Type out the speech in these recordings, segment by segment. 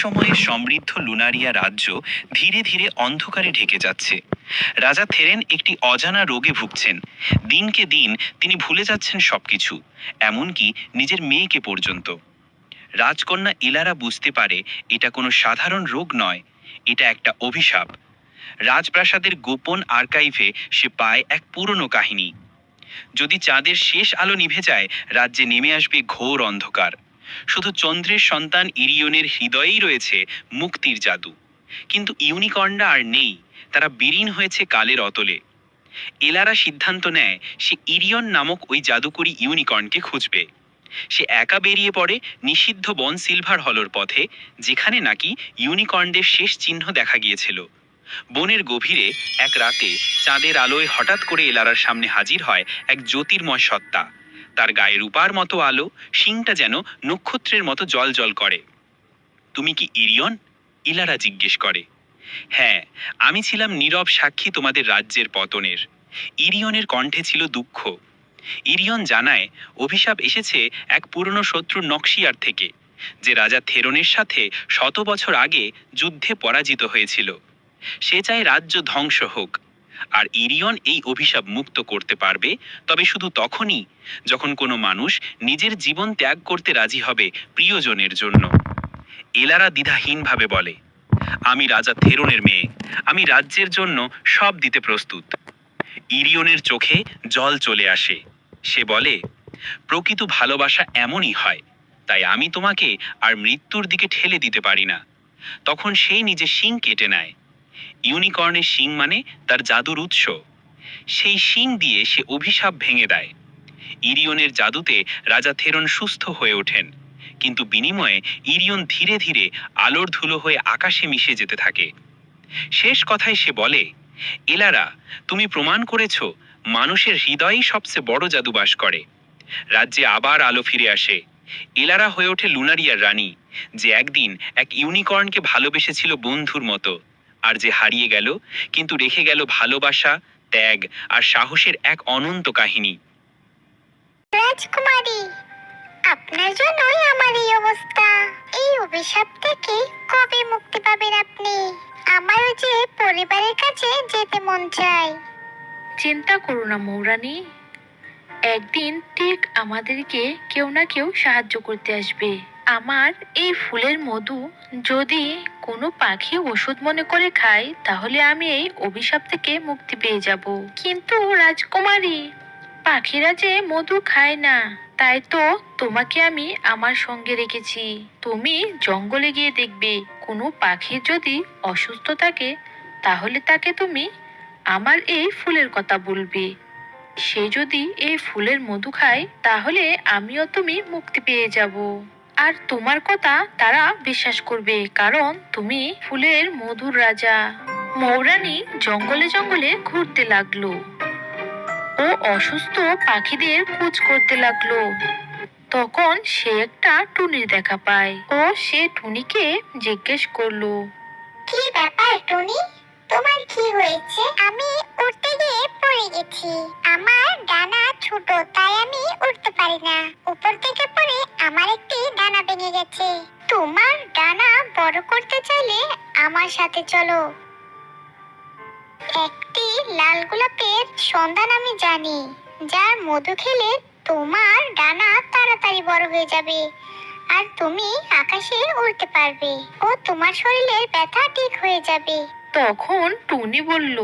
সময়ে সমৃদ্ধ লুনারিয়া রাজ্য ধীরে ধীরে অন্ধকারে ঢেকে যাচ্ছে। রাজা থেরেন একটি অজানা রোগে ভুগছেন। দিনকে দিন তিনি ভুলে যাচ্ছেন সবকিছু, এমনকি নিজের মেয়েকে পর্যন্ত। রাজকন্যা ইলারা বুঝতে পারে এটা কোনো সাধারণ রোগ নয়, এটা একটা অভিশাপ। রাজপ্রাসাদের গোপন আর্কাইভে সে পায় এক পুরনো কাহিনী। যদি চাঁদের শেষ আলো নিভে যায়, রাজ্যে নেমে আসবে ঘোর অন্ধকার। শুধু চন্দ্রের সন্তান ইরিয়নের হৃদয়েই রয়েছে মুক্তির জাদু। কিন্তু ইউনিকর্নরা আর নেই, তারা বিলীন হয়েছে কালের অতলে। এলারা সিদ্ধান্ত নেয় সে ইরিয়ন নামক ওই জাদুকরী ইউনিকর্নকে খুঁজবে। সে একা বেরিয়ে পড়ে নিষিদ্ধ বন সিলভার হলোর পথে, যেখানে নাকি ইউনিকর্নদের শেষ চিহ্ন দেখা গিয়েছিল। বনের গভীরে এক রাতে চাঁদের আলোয় হঠাৎ করে এলারার সামনে হাজির হয় এক জ্যোতির্ময় সত্তা। তার গায়ে রূপার মতো আলো, শিংটা যেন নক্ষত্রের মতো জল জল করে। তুমি কি ইরিয়ন? ইলারা জিজ্ঞেস করে। হ্যাঁ, আমি ছিলাম নীরব সাক্ষী তোমাদের রাজ্যের পতনের। ইরিয়নের কণ্ঠে ছিল দুঃখ। ইরিয়ন জানায় অভিশাপ এসেছে এক পুরনো শত্রু নকশিয়ার থেকে, যে রাজা থেরনের সাথে 100 বছর আগে যুদ্ধে পরাজিত হয়েছিল। সে চায় রাজ্য ধ্বংস হোক। আর ইরিয়ন এই অভিশাপ মুক্ত করতে পারবে তবে শুধু তখনই যখন কোনো মানুষ নিজের জীবন ত্যাগ করতে রাজি হবে প্রিয়জনের জন্য। এলারা দ্বিধাহীনভাবে বলে, আমি রাজা থেরনের মেয়ে, আমি রাজ্যের জন্য সব দিতে প্রস্তুত। ইরিয়নের চোখে জল চলে আসে। সে বলে, প্রকৃত ভালোবাসা এমনই হয়, তাই আমি তোমাকে আর মৃত্যুর দিকে ঠেলে দিতে পারি না। তখন সে নিজের শিং কেটে নেয়। ইউনিকর্নের শিং মানে তার জাদুর উৎস। সেই শিং দিয়ে সে অভিশাপ ভেঙে দেয়। ইরিয়নের জাদুতে রাজা থেরন সুস্থ হয়ে ওঠেন, কিন্তু বিনিময়ে ইরিয়ন ধীরে ধীরে আলোর ধুলো হয়ে আকাশে মিশে যেতে থাকে। শেষ কথায় সে বলে, এলারা, তুমি প্রমাণ করেছ মানুষের হৃদয়েই সবচেয়ে বড় জাদু বাস করে। রাজ্যে আবার আলো ফিরে আসে। এলারা হয়ে ওঠে লুনারিয়ার রানী, যে একদিন এক ইউনিকর্নকে ভালোবেসেছিল বন্ধুর মতো, আর যে হারিয়ে গেল কিন্তু রেখে গেল ভালোবাসা, ত্যাগ আর সাহসের এক অনন্ত কাহিনী। রাজকুমারী, আপনার জন্যই আমার এই অবস্থা। এই অভিশাপ থেকে কবে মুক্তি পাবেন আপনি? আমারও যে পরিবারের কাছে যেতে মন চায়। চিন্তা করো না মৌরানী, একদিন ঠিক আমাদেরকে কেউ না কেউ সাহায্য করতে আসবে। আমার এই ফুলের মধু যদি কোনো পাখি ওষুধ মনে করে খায়, তাহলে আমি এই অভিশাপ থেকে মুক্তি পেয়ে যাব। কিন্তু রাজকুমারী, পাখিরা যে মধু খায় না, তাই তো তোমাকে আমি আমার সঙ্গে রেখেছি। তুমি জঙ্গলে গিয়ে দেখবে কোনো পাখি যদি অসুস্থ থাকে, তাহলে তাকে তুমি আমার এই ফুলের কথা বলবে। সে যদি এই ফুলের মধু খায়, তাহলে আমিও তুমি মুক্তি পেয়ে যাব। আর তোমার কথা তারা বিশ্বাস করবে, কারণ তুমি ফুলের মধুর রাজা। মৌরানী জঙ্গলে জঙ্গলে ঘুরতে লাগলো ও অসুস্থ পাখিদের খোঁজ করতে লাগলো। তখন সে একটা টুনির দেখা পায় ও সে টুনিকে জিজ্ঞেস করলো, কি ব্যাপার টুনি, তোমার কি হয়েছে? আমি উড়তে গিয়ে পড়ে গেছি। আমার ডানা ছোট, তাই আমি উড়তে পারি না। উপর থেকে পড়ে আমার একটি ডানা ভেঙে গেছে। তোমার ডানা বড় করতে চাইলে আমার সাথে চলো। একটি লাল গোলাপের সন্ধান আমি জানি, যার মধু খেলে তোমার ডানা তাড়াতাড়ি বড় হয়ে যাবে আর তুমি আকাশে উড়তে পারবে ও তোমার শরীরের ব্যথা ঠিক হয়ে যাবে। তখন টুনি বলল,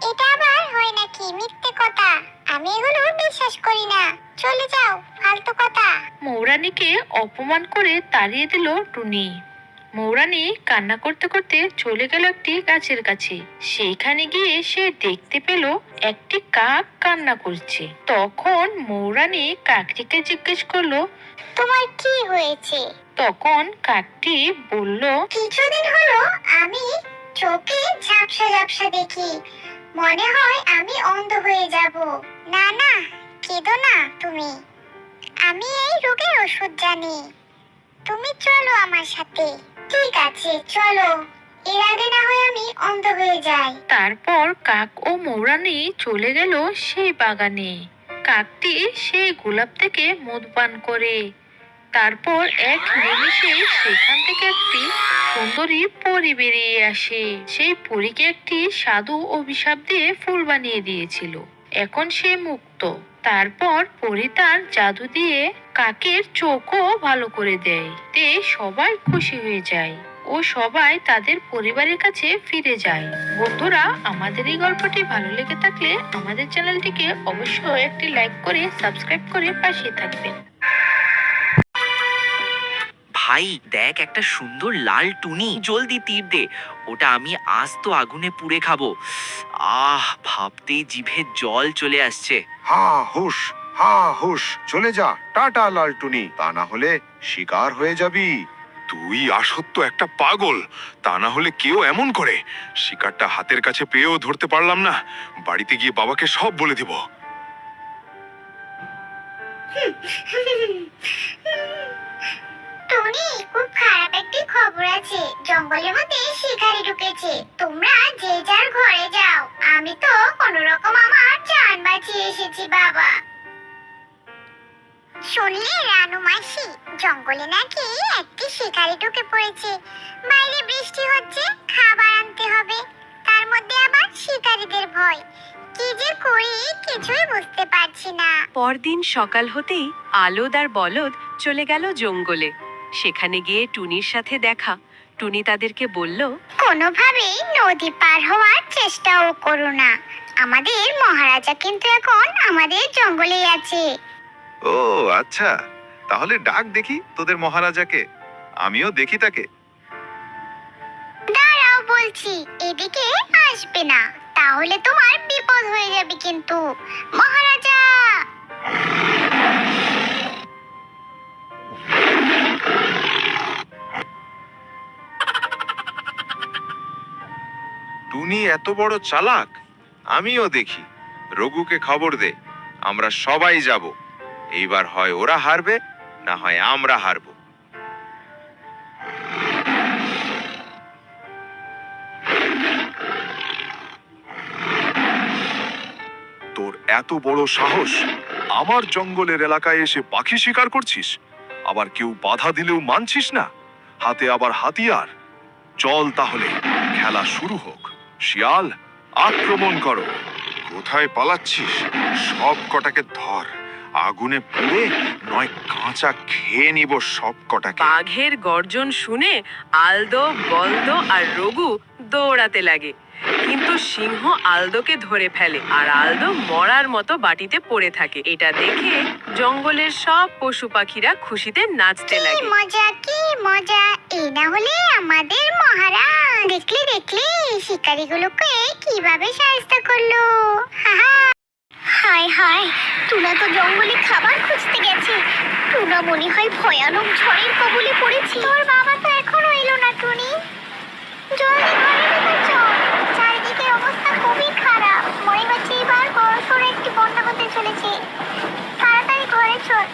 এটা আবার হয় নাকি? মিথ্যে কথা, আমি এগুলো বিশ্বাস করি না। চলে যাও, ফালতু কথা। মৌরানীকে অপমান করে তাড়িয়ে দিল টুনি। মৌরানী কান্না করতে করতে চলে গেল একটি গাছের কাছে। সেইখানে গিয়ে সে দেখতে পেল একটি কাক কান্না করছে। তখন মৌরানী কাকটিকে জিজ্ঞেস করলো, তোমার কি হয়েছে? তখন কাকটি বলল, কিছুদিন হলো আমি চোখে ঝাপসা ঝাপসা দেখি, মনে হয় আমি অন্ধ হয়ে যাব। না না, কেঁদো না তুমি, আমি এই রোগের ওষুধ জানি। তুমি চলো আমার সাথে। ঠিক আছে, চলো, এর আগে না হয় আমি অন্ধ হয়ে যাই। তারপর কাক ও মৌরানী চলে গেল সেই বাগানে। কাকটি সেই গোলাপ থেকে মধু পান করে। তারপর এক নিমেষে সেখান থেকে একটি সুন্দরী পরী বেরিয়ে আসে। সেই পরীকে একটি সাধু অভিশাপ দিয়ে ফুল বানিয়ে দিয়েছিল। এখন সে মুক্ত। তারপর পরী তার জাদু দিয়ে কাকের চোখও ভালো করে দেয়। তে সবাই খুশি হয়ে যায় ও সবাই তাদের পরিবারের কাছে ফিরে যায়। বন্ধুরা, আমাদের এই গল্পটি ভালো লেগে থাকলে আমাদের চ্যানেলটিকে অবশ্যই একটি লাইক করে সাবস্ক্রাইব করে পাশে থাকবেন। ভাই দেখ, একটা সুন্দর লাল টুনি, জলদি তীর দে, ওটা আমি আস্ত আগুনে পুড়ে খাবো। ভাবতেই জিভে জল চলে আসছে। হা হুশ, হা হুশ, চলে যা, টাটা লালটুনি, তা না হলে শিকার হয়ে যাবি। তুই আসত্য একটা পাগল, তা না হলে কেউ এমন করে। শিকারটা হাতের কাছে পেয়েও ধরতে পারলাম না। বাড়িতে গিয়ে বাবাকে সব বলে দিব। টুনি, খুব খারাপ একটি খবর আছে। জঙ্গলের মধ্যে শিকারী ঢুকেছে। তোমরা যে যার ঘরে যাও। আমি তো কোনো রকম আমার জান বাঁচিয়ে এসেছি বাবা। শুনলে রানু মাসি, জঙ্গলে নাকি একটি শিকারী ঢুকে পড়েছে। বাইরে বৃষ্টি হচ্ছে, খাবার আনতে হবে, তার মধ্যে আবার শিকারীদের ভয়। কি যে করি কিছুই বুঝতে পারছি না। পরদিন সকাল হতেই আলোদ আর বলদ চলে গেল জঙ্গলে। সেখানে গিয়ে টুনির সাথে দেখা। টুনি তাদেরকে বলল, কোনোভাবেই নদী পার হওয়ার চেষ্টাও করো না। আমাদের মহারাজা কিন্তু এখন আমাদের জঙ্গলেই আছে। ও আচ্ছা, তাহলে ডাক দেখি তোদের মহারাজাকে, আমিও দেখি তাকে। দাঁড়াও বলছি, এদিকে আসবে না, তাহলে তোমার বিপদ হয়ে যাবে কিন্তু। মহারাজা! টুনি এত বড় চালাক, আমিও দেখি। রঘুকে খবর দে, আমরা সবাই যাব। এইবার হয় ওরা হারবে, না হয় আমরা হারবো। তোর এত বড় সাহস, আমার জঙ্গলের এলাকায় এসে পাখি শিকার করছিস, আবার কেউ বাধা দিলেও মানছিস না, হাতে আবার হাতিয়ার। চল তাহলে খেলা শুরু হোক। শিয়াল, আক্রমণ করো। কোথায় পালাচ্ছিস? সব কটাকে ধর, আগুনে পুড়ে নয় কাঁচা খেয়ে নিব সব কটাকে। বাঘের গর্জন শুনে আলদো, বলদো আর রঘু দৌড়াতে লাগে। কিন্তু সিংহ আলদোকে ধরে ফেলে আর আলদো মরার মতো বাটিতে পড়ে থাকে। এটা দেখে জঙ্গলের সব পশু পাখিরা খুশিতে নাচতে কি লাগে। মজা, কি মজা! এই না হলে আমাদের মহারাজ। দেখলে দেখলে শিকারীগুলোকে কিভাবে সাহায্য করলো। হায় হায়, টুনা তো জঙ্গলে খাবার খুঁজতে গেছে। টুনা মনে হয় ভয়ানক ঝড়ের কবলে পড়েছে। তোর বাবা তো এখনো এলো না টুনি। জলদি ঘরে ভেতর চল, চারিদিকে অবস্থা খুবই খারাপ। মনে হচ্ছে এবার বড়সড় একটি বন্যা হতে চলেছে। তাড়াতাড়ি ঘরে চল।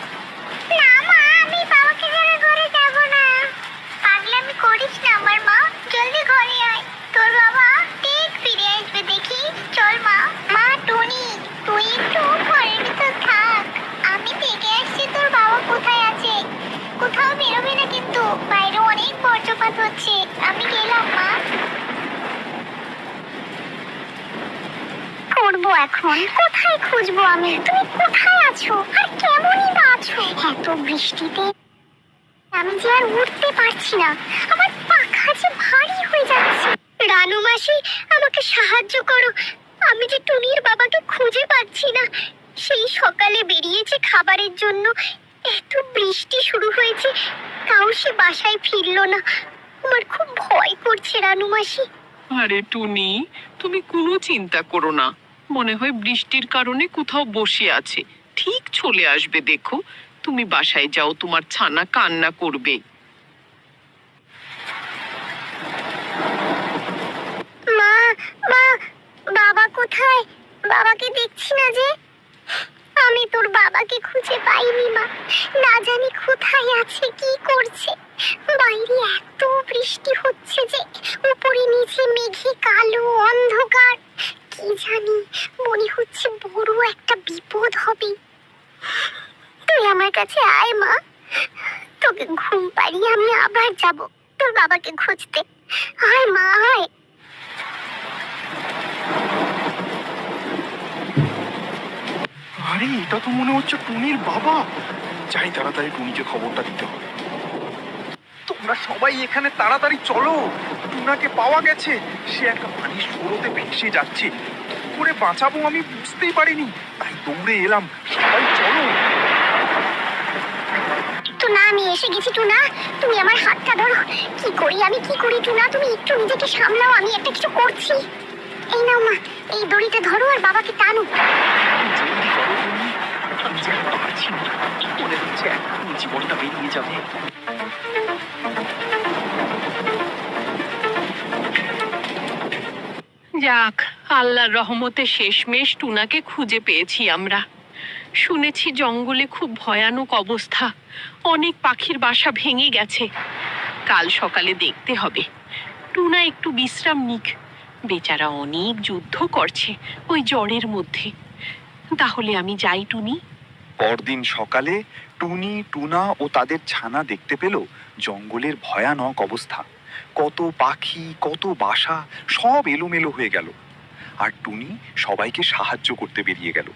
না মা, আমি বাবাকে ছেড়ে ঘরে যাব না। পাগলামি করিস না আমার মা, জলদি ঘরে আয়। তোর বাবা ঠিক ফিরে আসবে দেখি। চল মা। মা টুনি, তুই একটু ঘরের ভিতর থাক, আমি দেখে আসছি তোর বাবা কোথায় আছে। কোথাও বেরোবে না কিন্তু, বাইরে অনেক বজ্রপাত হচ্ছে। আমি গেলাম মা। করবো এখন, কোথায় খুঁজবো আমি? তুমি কোথায় আছো আর কেমনই বা আছো? এত বৃষ্টিতে আমি যে আর উঠতে পারছি না, আমার পাখা যে ভারী হয়ে যাচ্ছে। রানু মাসি, আমাকে সাহায্য করো, আমি যে টুনির বাবাকে খুঁজে পাচ্ছি না। সেই সকালে বেরিয়েছে খাবারের জন্য, এত বৃষ্টি শুরু হয়েছে, তাও সে বাসায় ফিরলো না। আমার খুব ভয় করছে রানু মাসি। আরে টুনি, তুমি কোনো চিন্তা করো না। মনে হয় বৃষ্টির কারণে কোথাও বসে আছে, ঠিক চলে আসবে। দেখো, তুমি বাসায় যাও, তোমার ছানা কান্না করবে। মা, মা, বাবা কোথায়? বাবাকে দেখছি না যে। আমি তোর বাবাকে খুঁজে পাইনি মা, না জানি কোথায় আছে, কি করছে। বাইরে এত বৃষ্টি হচ্ছে যে উপরে নিচে মেঘে কালো অন্ধকার। কি জানি, মনে হচ্ছে বড় একটা বিপদ হবে। তুই আমার কাছে আয় মা, তোকে ঘুম পাড়িয়ে আমি আবার যাব। তোর বাবাকে খুঁজতে। আয় মা আয়। আরে এটা তো মনে হচ্ছে টুনির বাবা। যাই তাড়াতাড়ি টুনিকে খবরটা দিতে হবে। তোমরা সবাই এখানে তাড়াতাড়ি চলো, টুনাকে পাওয়া গেছে। সে একটা পানির স্রোতে ভেসে যাচ্ছে। কি করে বাঁচাবো আমি বুঝতেই পারিনি, তাই দৌড়ে এলাম। সবাই চলো। টুনা আমি এসে গেছি। টুনা তুমি আমার হাতটা ধরো। কি করি আমি, কি করি টুনা? তুমি একটু নিজেকে সামলাও, আমি একটা কিছু করছি। এই নাও মা, এই দড়িটা ধরো আর বাবাকে টানো। জলদি করো তুমি, আমি যেন পারছি না, মনে হচ্ছে এখন জীবনটা বেরিয়ে যাবে। যাক, আল্লাহর রহমতে শেষমেশ টুনাকে খুঁজে পেয়েছি আমরা। শুনেছি জঙ্গলে খুব ভয়ানক অবস্থা, অনেক পাখির বাসা ভেঙে গেছে। কাল সকালে দেখতে হবে। টুনা একটু বিশ্রাম নিক, বেচারা অনেক যুদ্ধ করছে ওই জ্বরের মধ্যে। তাহলে আমি যাই টুনি। পরদিন সকালে টুনি, টুনা ও তাদের ছানা দেখতে পেল জঙ্গলের ভয়ানক অবস্থা। কত পাখি, কত বাসা, সব এলোমেলো হয়ে গেল। আর টুনি সবাইকে সাহায্য করতে বেরিয়ে গেল।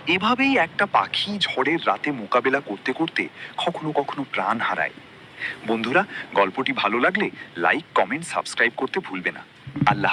এভাবেই একটা পাখি ঝড়ের রাতে মোকাবেলা করতে করতে কখনো কখনো প্রাণ হারায়। বন্ধুরা, গল্পটি ভালো লাগলে লাইক, কমেন্ট, সাবস্ক্রাইব করতে ভুলবে না। আল্লাহ হাফেজ।